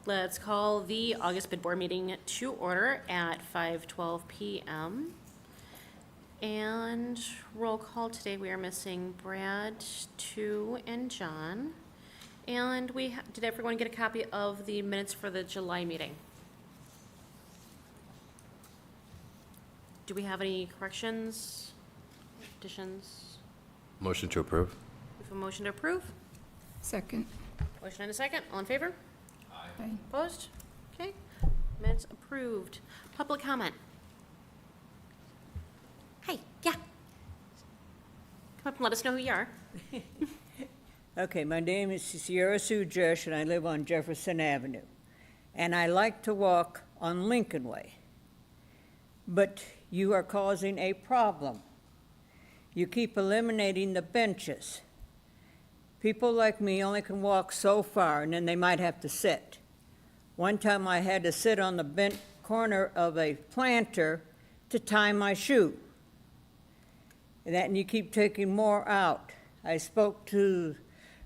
Let's call the August bid board meeting to order at 5:12 PM. And roll call today, we are missing Brad, Tu, and John. And did everyone get a copy of the minutes for the July meeting? Do we have any corrections, additions? Motion to approve? We have a motion to approve. Second. Motion and a second. All in favor? Aye. Opposed? Okay. Minutes approved. Public comment. Hey, yeah. Come up and let us know who you are. Okay, my name is Sierra Sue Jesh, and I live on Jefferson Avenue. And I like to walk on Lincoln Way. But you are causing a problem. You keep eliminating the benches. People like me only can walk so far, and then they might have to sit. One time I had to sit on the bent corner of a planter to tie my shoe. And you keep taking more out. I spoke to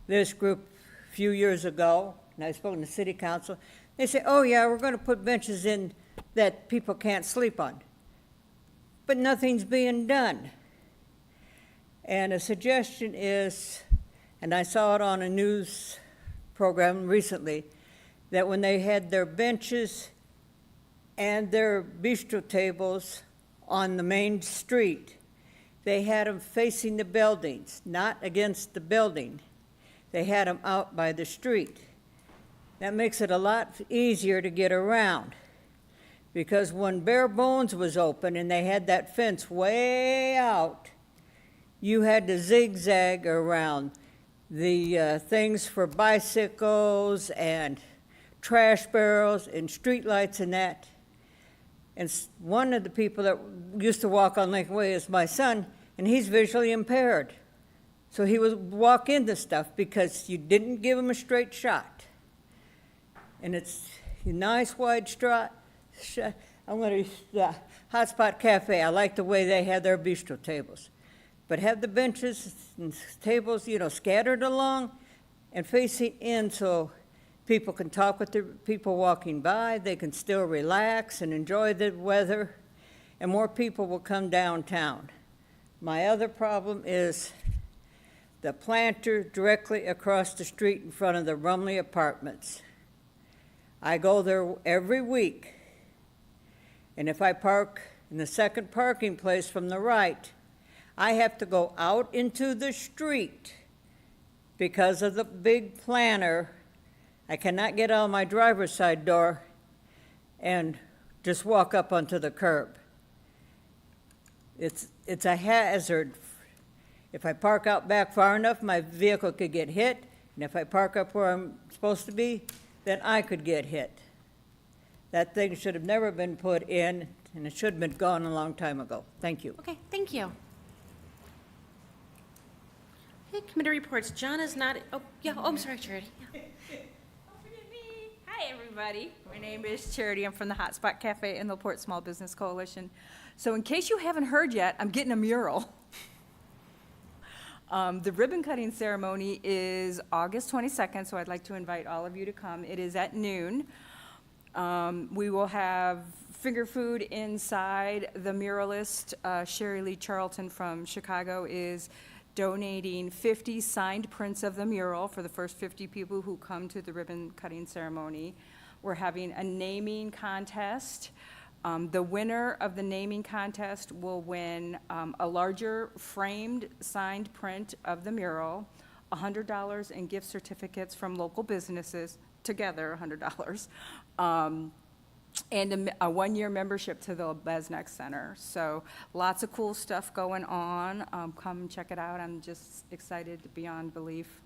this group a few years ago, and I spoke to the city council. They said, oh yeah, we're going to put benches in that people can't sleep on. But nothing's being done. And a suggestion is, and I saw it on a news program recently, that when they had their benches and their bistro tables on the main street, they had them facing the buildings, not against the building. They had them out by the street. That makes it a lot easier to get around. Because when Bare Bones was open and they had that fence way out, you had to zigzag around the things for bicycles and trash barrels and streetlights and that. And one of the people that used to walk on Lincoln Way is my son, and he's visually impaired. So he would walk into stuff because you didn't give him a straight shot. And it's a nice wide strut. I'm going to the Hotspot Cafe. I like the way they have their bistro tables. But have the benches and tables, scattered along and facing in so people can talk with the people walking by. They can still relax and enjoy the weather, and more people will come downtown. My other problem is the planter directly across the street in front of the Rumley Apartments. I go there every week, and if I park in the second parking place from the right, I have to go out into the street because of the big planter. I cannot get out of my driver's side door and just walk up onto the curb. It's a hazard. If I park out back far enough, my vehicle could get hit, and if I park up where I'm supposed to be, then I could get hit. That thing should have never been put in, and it should have been gone a long time ago. Thank you. Okay, thank you. Hey, committee reports. John is not, I'm sorry, Charity. Yeah. Hi, everybody. My name is Charity. I'm from the Hotspot Cafe and the Porte Small Business Coalition. So in case you haven't heard yet, I'm getting a mural. The ribbon cutting ceremony is August 22nd, so I'd like to invite all of you to come. It is at noon. We will have finger food inside. The muralist, Sherry Lee Charlton from Chicago, is donating 50 signed prints of the mural for the first 50 people who come to the ribbon cutting ceremony. We're having a naming contest. The winner of the naming contest will win a larger framed signed print of the mural, $100 in gift certificates from local businesses, together $100, and a one-year membership to the Besneck Center. So lots of cool stuff going on. Come check it out. I'm just excited beyond belief.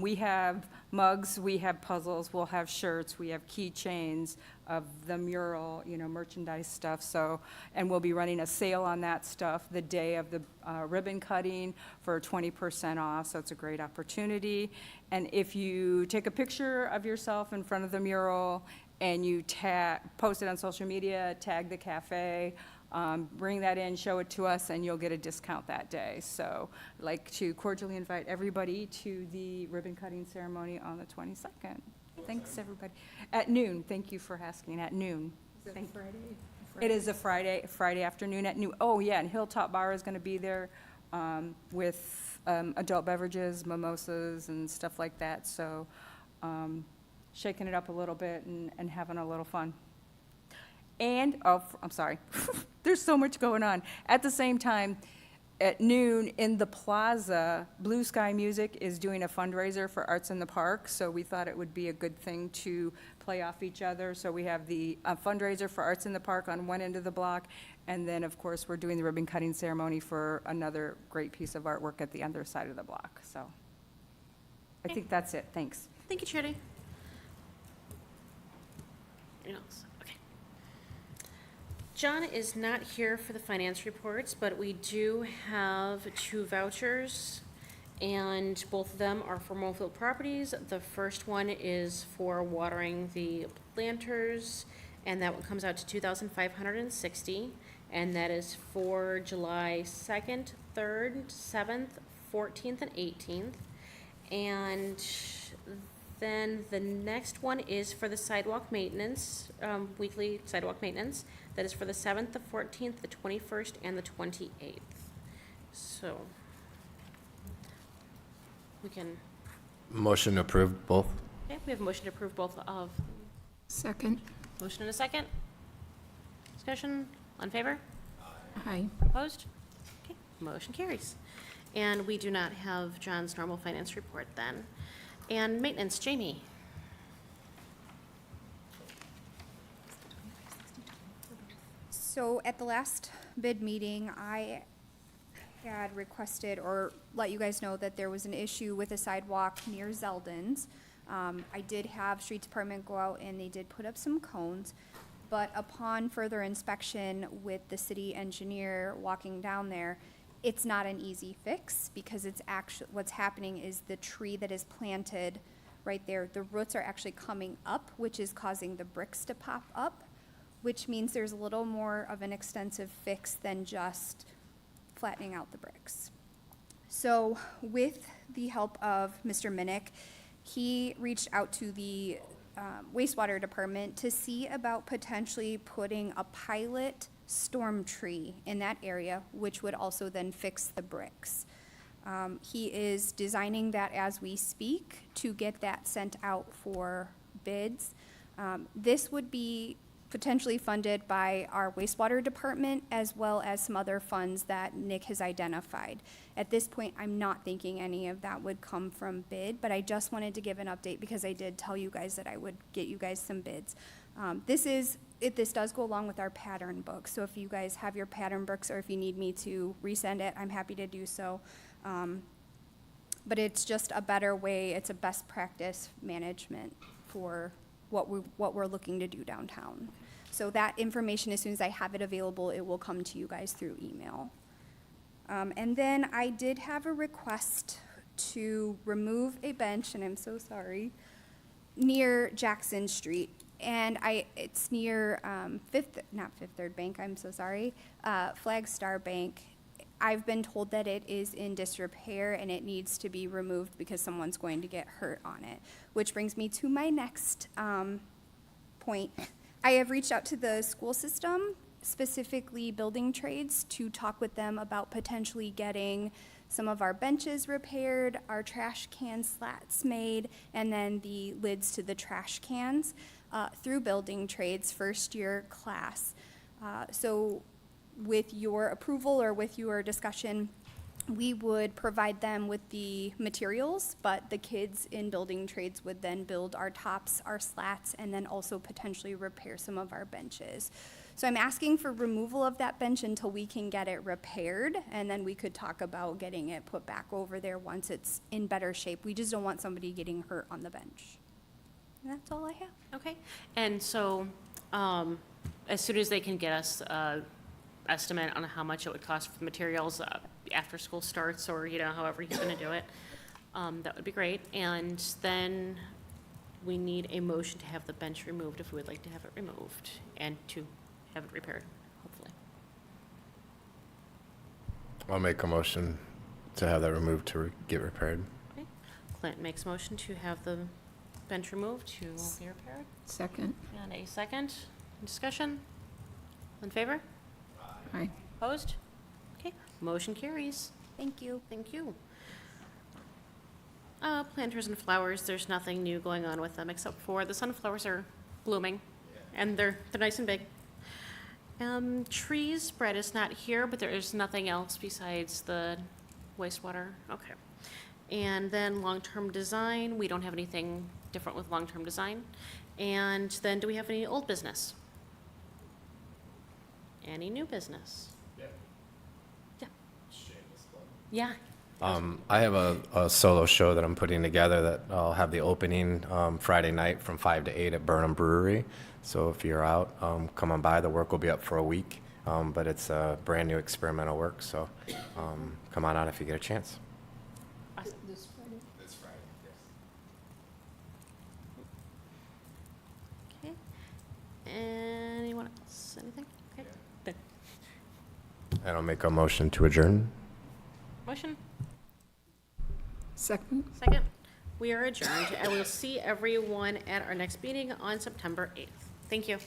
We have mugs, we have puzzles, we'll have shirts, we have keychains of the mural, merchandise stuff. So, and we'll be running a sale on that stuff the day of the ribbon cutting for 20% off. So it's a great opportunity. And if you take a picture of yourself in front of the mural and you post it on social media, tag the cafe, bring that in, show it to us, and you'll get a discount that day. So I'd like to cordially invite everybody to the ribbon cutting ceremony on the 22nd. Thanks, everybody. At noon, thank you for asking, at noon. Thank- It is a Friday afternoon at noon. Oh, yeah, and Hilltop Bar is going to be there with adult beverages, mimosas, and stuff like that. So shaking it up a little bit and having a little fun. And, I'm sorry, there's so much going on. At the same time, at noon in the plaza, Blue Sky Music is doing a fundraiser for Arts in the Park, so we thought it would be a good thing to play off each other. So we have the fundraiser for Arts in the Park on one end of the block, and then, of course, we're doing the ribbon cutting ceremony for another great piece of artwork at the other side of the block, so. I think that's it, thanks. Thank you, Charity. Anything else? Okay. John is not here for the finance reports, but we do have 2 vouchers, and both of them are for Mofield Properties. The first one is for watering the planters, and that one comes out to $2,560, and that is for July 2nd, 3rd, 7th, 14th, and 18th. And then the next one is for the sidewalk maintenance, weekly sidewalk maintenance. That is for the 7th, the 14th, the 21st, and the 28th. So we can, Motion to approve both? okay, we have a motion to approve both of, Second. motion and a second. Discussion, on favor? Aye. Opposed? Okay, motion carries. And we do not have John's normal finance report then. And maintenance, Jamie. So at the last bid meeting, I had requested or let you guys know that there was an issue with a sidewalk near Zeldin's. I did have street department go out and they did put up some cones, but upon further inspection with the city engineer walking down there, it's not an easy fix because it's actually, what's happening is the tree that is planted right there, the roots are actually coming up, which is causing the bricks to pop up, which means there's a little more of an extensive fix than just flattening out the bricks. So with the help of Mr. Minnick, he reached out to the wastewater department to see about potentially putting a pilot storm tree in that area, which would also then fix the bricks. He is designing that as we speak to get that sent out for bids. This would be potentially funded by our wastewater department as well as some other funds that Nick has identified. At this point, I'm not thinking any of that would come from bid, but I just wanted to give an update because I did tell you guys that I would get you guys some bids. This does go along with our pattern book, so if you guys have your pattern books or if you need me to resend it, I'm happy to do so. But it's just a better way, it's a best practice management for what we're looking to do downtown. So that information, as soon as I have it available, it will come to you guys through email. And then I did have a request to remove a bench, and I'm so sorry, near Jackson Street. And it's near not Fifth Third Bank, I'm so sorry, Flag Star Bank. I've been told that it is in disrepair and it needs to be removed because someone's going to get hurt on it. Which brings me to my next point. I have reached out to the school system, specifically building trades, to talk with them about potentially getting some of our benches repaired, our trash can slats made, and then the lids to the trash cans through building trades first year class. So with your approval or with your discussion, we would provide them with the materials, but the kids in building trades would then build our tops, our slats, and then also potentially repair some of our benches. So I'm asking for removal of that bench until we can get it repaired, and then we could talk about getting it put back over there once it's in better shape. We just don't want somebody getting hurt on the bench. And that's all I have. Okay, and so, as soon as they can get us estimate on how much it would cost for the materials after school starts, or, however he's gonna do it, that would be great. And then we need a motion to have the bench removed if we would like to have it removed and to have it repaired, hopefully. I'll make a motion to have that removed to get repaired. Okay. Clint makes motion to have the bench removed to be repaired. Second. And a second. Discussion? In favor? Aye. Opposed? Okay, motion carries. Thank you. Thank you. Planters and flowers, there's nothing new going on with them, except for the sunflowers are blooming, and they're nice and big. Trees, Brett is not here, but there is nothing else besides the wastewater, okay. And then long-term design, we don't have anything different with long-term design. And then, do we have any old business? Any new business? Yeah. Yeah. I have a solo show that I'm putting together that I'll have the opening Friday night from 5 to 8 at Burnham Brewery. So if you're out, come on by. The work will be up for a week, but it's a brand new experimental work. So come on out if you get a chance. This Friday. This Friday, yes. Okay. Anyone else? Anything? Okay. Good. And I'll make a motion to adjourn. Motion? Second. Second? We are adjourned, and we'll see everyone at our next meeting on September 8th. Thank you.